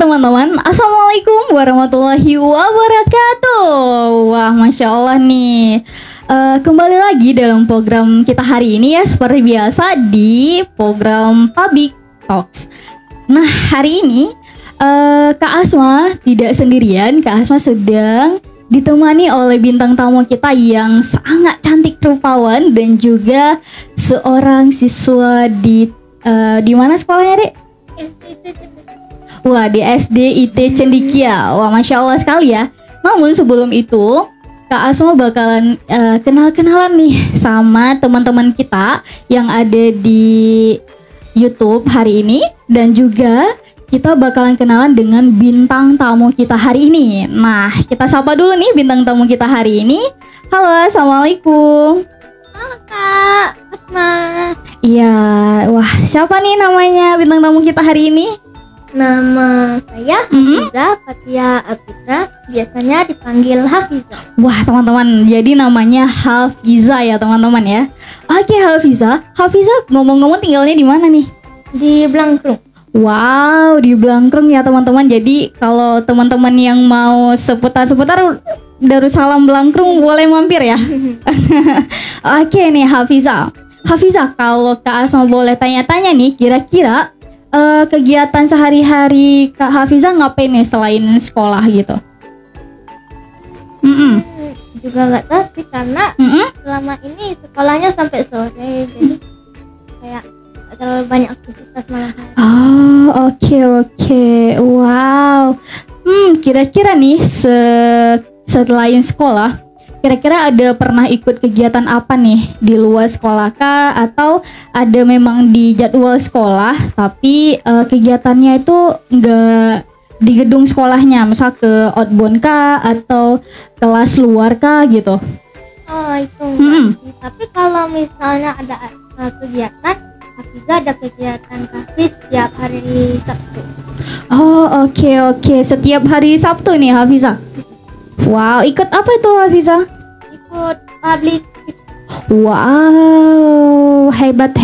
teman-teman, Assalamualaikum warahmatullahi wabarakatuh. Wah, Masya Allah nih. Kembali lagi dalam program kita hari ini ya, seperti biasa di program Public Talks. Nah, hari ini Kak Asma tidak sendirian. Kak Asma sedang ditemani oleh bintang tamu kita yang sangat cantik rupawan dan juga seorang siswa di mana sekolahnya, Dek? Wah, di SD IT Cendikia. Wah, Masya Allah sekali ya. Namun sebelum itu Kak Asma bakalan kenal-kenalan nih sama teman-teman kita yang ada di YouTube hari ini. Dan juga kita bakalan kenalan dengan bintang tamu kita hari ini. Nah, kita sapa dulu nih bintang tamu kita hari ini. Halo, Assalamualaikum. Halo Kak Asma. Iya, wah siapa nih namanya bintang tamu kita hari ini? Nama saya Hafiza Fatia Abidra, biasanya dipanggil Hafiza. Wah teman-teman, jadi namanya Hafiza ya teman-teman ya. Oke Hafiza, ngomong-ngomong tinggalnya di mana nih? Di Blangkrung. Wow, di Blangkrung ya teman-teman. Jadi kalau teman-teman yang mau seputar Darussalam Blangkrung boleh mampir ya. Oke nih Hafiza, kalau Kak Asma boleh tanya-tanya nih, kira-kira kegiatan sehari-hari Kak Hafiza ngapain nih selain sekolah gitu? Juga nggak tahu sih karena selama ini sekolahnya sampai sore, jadi kayak nggak terlalu banyak aktivitas malam hari. Oh, oke. Wow. Kira-kira nih selain sekolah, kira-kira ada pernah ikut kegiatan apa nih di luar sekolah kah? Atau ada memang di jadwal sekolah tapi kegiatannya itu nggak di gedung sekolahnya, misal ke outbound kah atau kelas luar kah gitu? Oh itu enggak sih. Tapi kalau misalnya ada kegiatan, Hafiza ada kegiatan Hafiz setiap hari Sabtu. Oh oke. Setiap hari Sabtu nih Hafiza. Wow, ikut apa itu Hafiza? Ikut public. Wow, hebat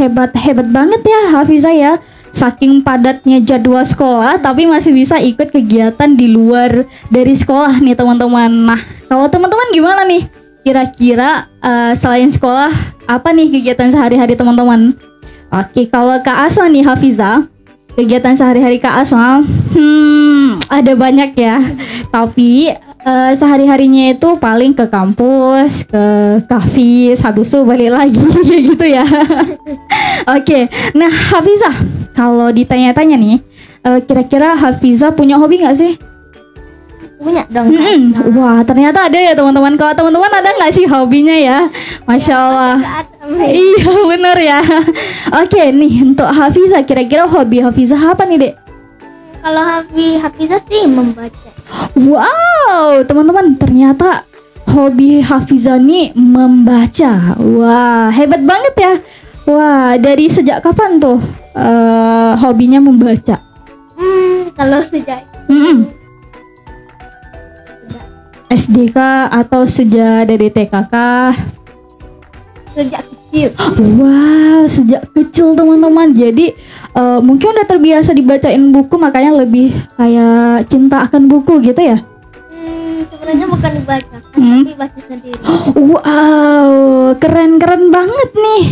banget ya Hafiza ya. Saking padatnya jadwal sekolah tapi masih bisa ikut kegiatan di luar dari sekolah nih teman-teman. Nah, kalau teman-teman gimana nih? Kira-kira selain sekolah apa nih kegiatan sehari-hari teman-teman? Oke, kalau Kak Asma nih Hafiza, kegiatan sehari-hari Kak Asma ada banyak ya. Tapi sehari-harinya itu paling ke kampus, ke kafe, habis itu balik lagi gitu ya. Oke, nah Hafiza, kalau ditanya-tanya nih, kira-kira Hafiza punya hobi nggak sih? Punya dong. Wah, ternyata ada ya teman-teman. Kalau teman-teman ada nggak sih hobinya ya? Masya Allah. Iya bener ya. Oke nih, untuk Hafiza, kira-kira hobi Hafiza apa nih, Dek? Kalau Hafiza sih membaca. Wow, teman-teman, ternyata hobi Hafiza nih membaca. Wah, hebat banget ya. Wah, dari sejak kapan tuh hobinya membaca? Kalau sejak SD kah atau sejak dari TK kah? Sejak kecil. Wow, sejak kecil teman-teman. Jadi mungkin udah terbiasa dibacain buku, makanya lebih kayak cinta akan buku gitu ya? Sebenarnya bukan dibaca, tapi baca sendiri. Wow, keren banget nih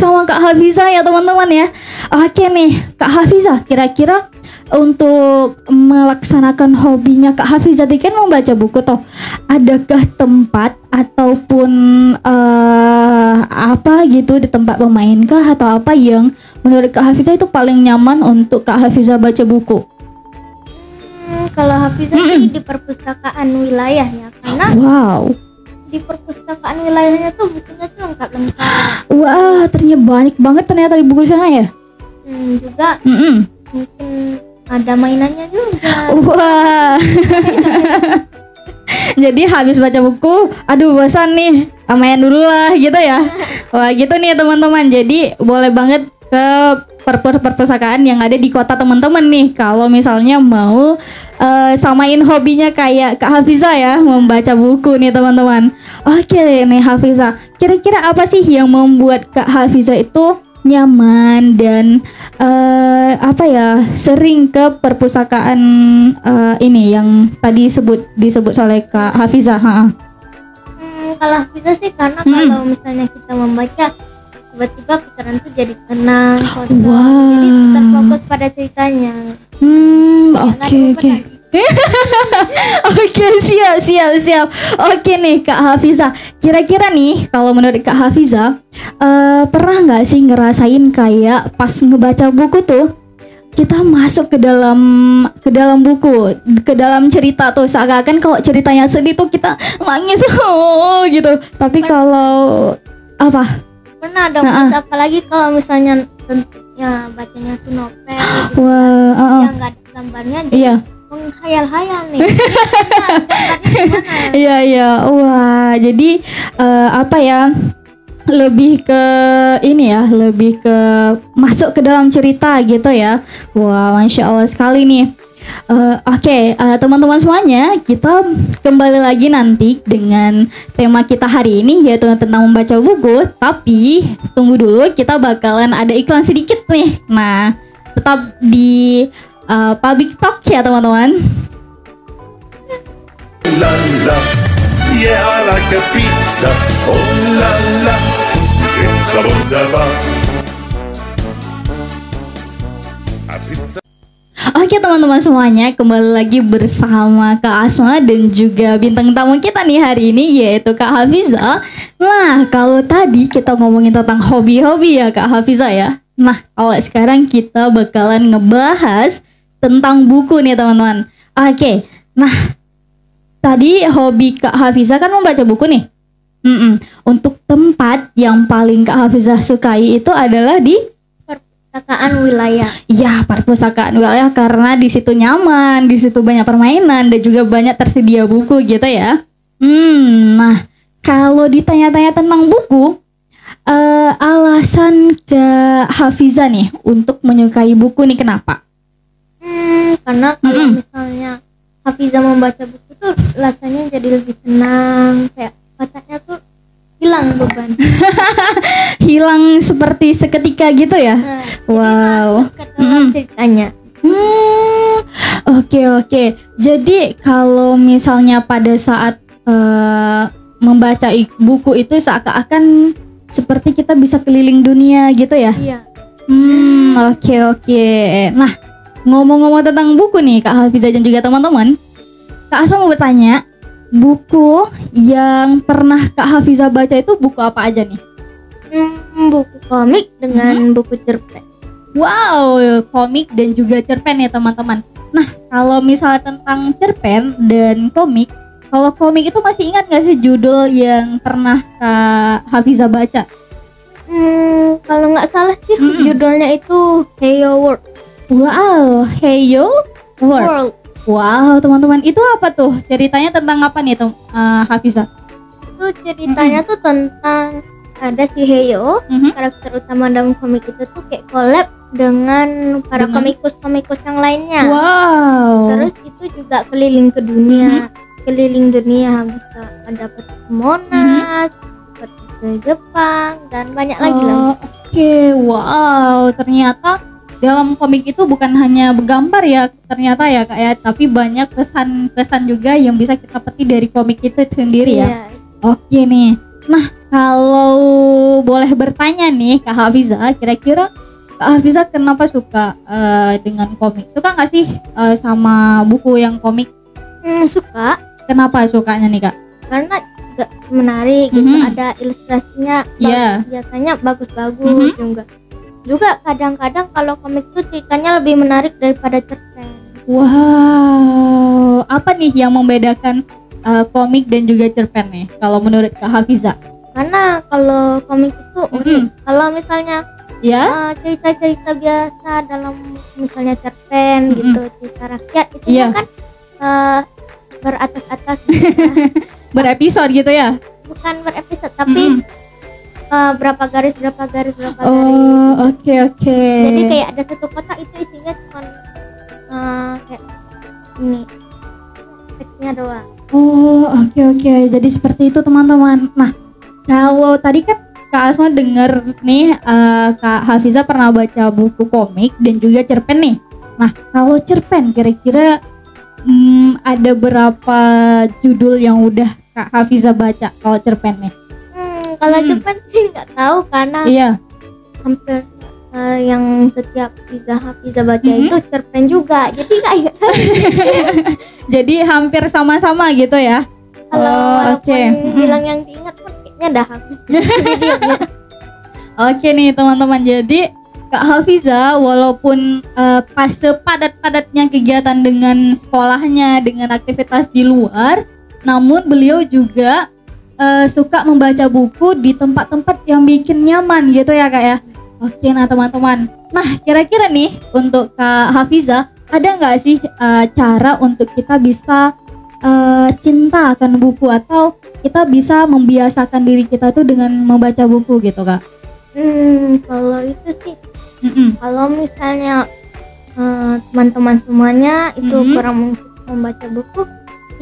sama Kak Hafiza ya teman-teman ya. Oke nih, Kak Hafiza, kira-kira untuk melaksanakan hobinya Kak Hafiza tadi kan membaca buku toh, adakah tempat ataupun apa gitu di tempat bermain kah atau apa yang menurut Kak Hafiza itu paling nyaman untuk Kak Hafiza baca buku? Kalau Hafiza sih di perpustakaan wilayahnya, karena di perpustakaan wilayahnya tuh bukunya tuh lengkap. Wah, ternyata banyak banget ternyata di buku sana ya. Juga mungkin ada mainannya juga. Wah. Jadi habis baca buku, aduh bosan nih, main dulu lah gitu ya. Wah gitu nih teman-teman. Jadi boleh banget ke perpustakaan yang ada di kota teman-teman nih. Kalau misalnya mau samain hobinya kayak Kak Hafiza ya, membaca buku nih teman-teman. Oke nih Hafiza, kira-kira apa sih yang membuat Kak Hafiza itu nyaman dan apa ya, sering ke perpustakaan ini yang tadi disebut oleh Kak Hafizah. Kalau Hafizah sih karena kalau misalnya kita membaca tiba-tiba pikiran tuh jadi tenang, kosong. Jadi kita fokus pada ceritanya. Oke. Oke, siap. Oke nih Kak Hafizah, kira-kira nih kalau menurut Kak Hafizah, pernah nggak sih ngerasain kayak pas ngebaca buku tuh kita masuk ke dalam buku, ke dalam cerita tuh, seakan-akan kalau ceritanya sedih tuh kita nangis gitu. Tapi kalau apa? Pernah dong, apalagi kalau misalnya ya bacanya tuh novel gitu, yang nggak ada gambarnya, jadi menghayal-hayal nih. Iya. Wah, jadi apa ya? Lebih ke ini ya, lebih ke masuk ke dalam cerita gitu ya. Wah, Masya Allah sekali nih. Oke, teman-teman semuanya, kita kembali lagi nanti dengan tema kita hari ini, yaitu tentang membaca buku. Tapi tunggu dulu, kita bakalan ada iklan sedikit nih. Nah, tetap di Public Talk ya teman-teman. La la, yeah I like a pizza. Oh la la, pizza wunderbar. A pizza. Oke teman-teman semuanya, kembali lagi bersama Kak Asma dan juga bintang tamu kita nih hari ini, yaitu Kak Hafizah. Nah, kalau tadi kita ngomongin tentang hobi-hobi ya Kak Hafizah ya. Nah, kalau sekarang kita bakalan ngebahas tentang buku nih teman-teman. Oke, nah tadi hobi Kak Hafizah kan membaca buku nih. Untuk tempat yang paling Kak Hafizah sukai itu adalah di perpustakaan wilayah. Iya, perpustakaan wilayah karena di situ nyaman, di situ banyak permainan dan juga banyak tersedia buku gitu ya. Nah, kalau ditanya-tanya tentang buku, alasan Kak Hafizah nih untuk menyukai buku nih kenapa? Karena kalau misalnya Hafizah membaca buku tuh rasanya jadi lebih tenang, kayak otaknya tuh hilang beban. Hilang seperti seketika gitu ya. Wow. Masuk ke dalam ceritanya. Oke. Jadi kalau misalnya pada saat membaca buku itu seakan-akan seperti kita bisa keliling dunia gitu ya. Iya. Oke. Nah, ngomong-ngomong tentang buku nih Kak Hafizah dan juga teman-teman, Kak Asma mau bertanya, buku yang pernah Kak Hafizah baca itu buku apa aja nih? Buku komik dengan buku cerpen. Wow, komik dan juga cerpen ya teman-teman. Nah, kalau misalnya tentang cerpen dan komik, kalau komik itu masih ingat gak sih judul yang pernah Kak Hafizah baca? Kalau nggak salah sih judulnya itu Heyo World. Wow, Heyo World. Wow, teman-teman, itu apa tuh? Ceritanya tentang apa nih, Hafizah? Itu ceritanya tuh tentang ada si Heyo, karakter utama dalam komik itu tuh kayak collab dengan para komikus yang lainnya. Wow. Terus itu juga keliling dunia, bisa dapat ke Monas, pergi ke Jepang dan banyak lagi lah. Oke, wow, ternyata dalam komik itu bukan hanya bergambar ya ternyata ya Kak ya, tapi banyak kesan juga yang bisa kita petik dari komik itu sendiri ya. Oke nih. Nah, kalau boleh bertanya nih Kak Hafizah, kira-kira Kak Hafizah kenapa suka dengan komik? Suka nggak sih sama buku yang komik? Suka. Kenapa sukanya nih Kak? Karena menarik gitu, ada ilustrasinya, biasanya bagus-bagus juga kadang-kadang kalau komik tuh ceritanya lebih menarik daripada cerpen. Wow, apa nih yang membedakan komik dan juga cerpen nih kalau menurut Kak Hafizah? Karena kalau komik itu kalau misalnya cerita-cerita biasa dalam misalnya cerpen gitu, cerita rakyat itu kan beratas-atas gitu. Berepisode gitu ya? Bukan berepisode tapi berapa garis. Oke. Jadi kayak ada satu kotak itu isinya cuma kayak ini teksnya doang. Oke. Jadi seperti itu teman-teman. Nah, kalau tadi kan Kak Asma denger nih Kak Hafiza pernah baca buku komik dan juga cerpen nih. Nah, kalau cerpen kira-kira ada berapa judul yang udah Kak Hafiza baca kalau cerpennya? Kalau cerpen sih nggak tahu karena hampir yang setiap Hafiza baca itu cerpen juga. Jadi kayak jadi hampir sama-sama gitu ya. Kalau bilang yang diingat pun kayaknya udah habis. Oke nih teman-teman, jadi Kak Hafiza walaupun pas sepadat-padatnya kegiatan dengan sekolahnya, dengan aktivitas di luar, namun beliau juga suka membaca buku di tempat-tempat yang bikin nyaman gitu ya Kak ya. Oke, nah teman-teman, nah kira-kira nih untuk Kak Hafiza ada nggak sih cara untuk kita bisa cinta akan buku atau kita bisa membiasakan diri kita tuh dengan membaca buku gitu Kak? Kalau itu sih, kalau misalnya teman-teman semuanya itu kurang membaca buku,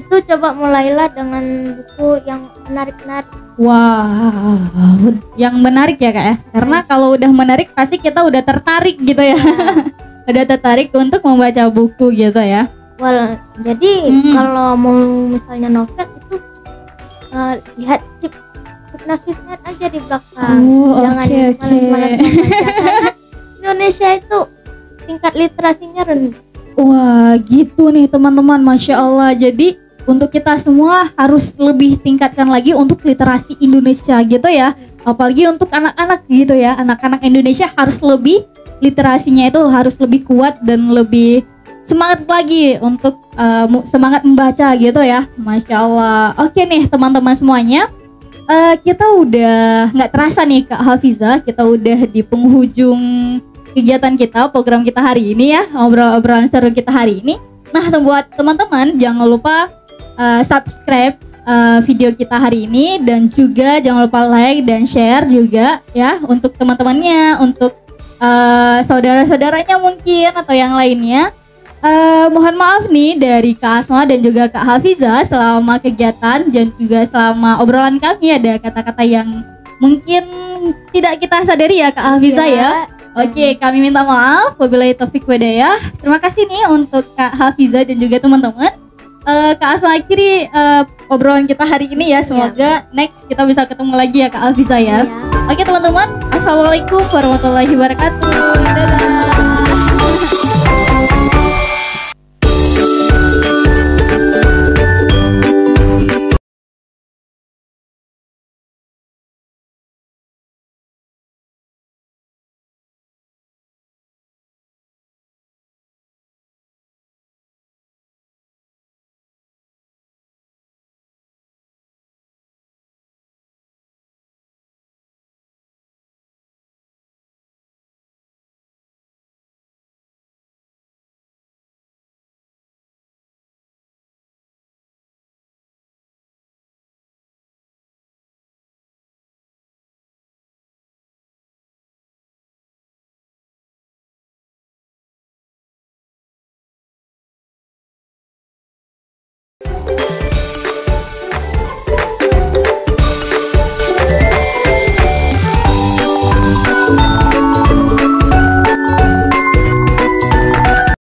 itu coba mulailah dengan buku yang menarik-menarik. Wow, yang menarik ya Kak ya? Karena kalau udah menarik pasti kita udah tertarik gitu ya. Udah tertarik untuk membaca buku gitu ya. Jadi kalau mau misalnya novel itu lihat hipnosisnya aja di belakang. Jangan malas-malas membaca. Karena Indonesia itu tingkat literasinya rendah. Wah gitu nih teman-teman, Masya Allah. Jadi untuk kita semua harus lebih tingkatkan lagi untuk literasi Indonesia gitu ya. Apalagi untuk anak-anak gitu ya. Anak-anak Indonesia harus lebih, literasinya itu harus lebih kuat dan lebih semangat lagi untuk semangat membaca gitu ya. Masya Allah. Oke nih teman-teman semuanya, kita udah gak terasa nih Kak Hafiza, kita udah di penghujung kegiatan kita, program kita hari ini ya, obrolan seru kita hari ini. Nah buat teman-teman jangan lupa subscribe video kita hari ini, dan juga jangan lupa like dan share juga ya untuk teman-temannya, untuk saudara-saudaranya mungkin atau yang lainnya. Mohon maaf nih dari Kak Asma dan juga Kak Hafiza, selama kegiatan dan juga selama obrolan kami ada kata-kata yang mungkin tidak kita sadari ya Kak Hafiza ya. Oke, kami minta maaf. Wabillahi taufik walhidayah. Terima kasih nih untuk Kak Hafiza dan juga teman-teman. Kak Asma akhiri obrolan kita hari ini ya. Semoga next kita bisa ketemu lagi ya Kak Hafiza ya. Oke teman-teman, assalamualaikum warahmatullahi wabarakatuh. Dadah.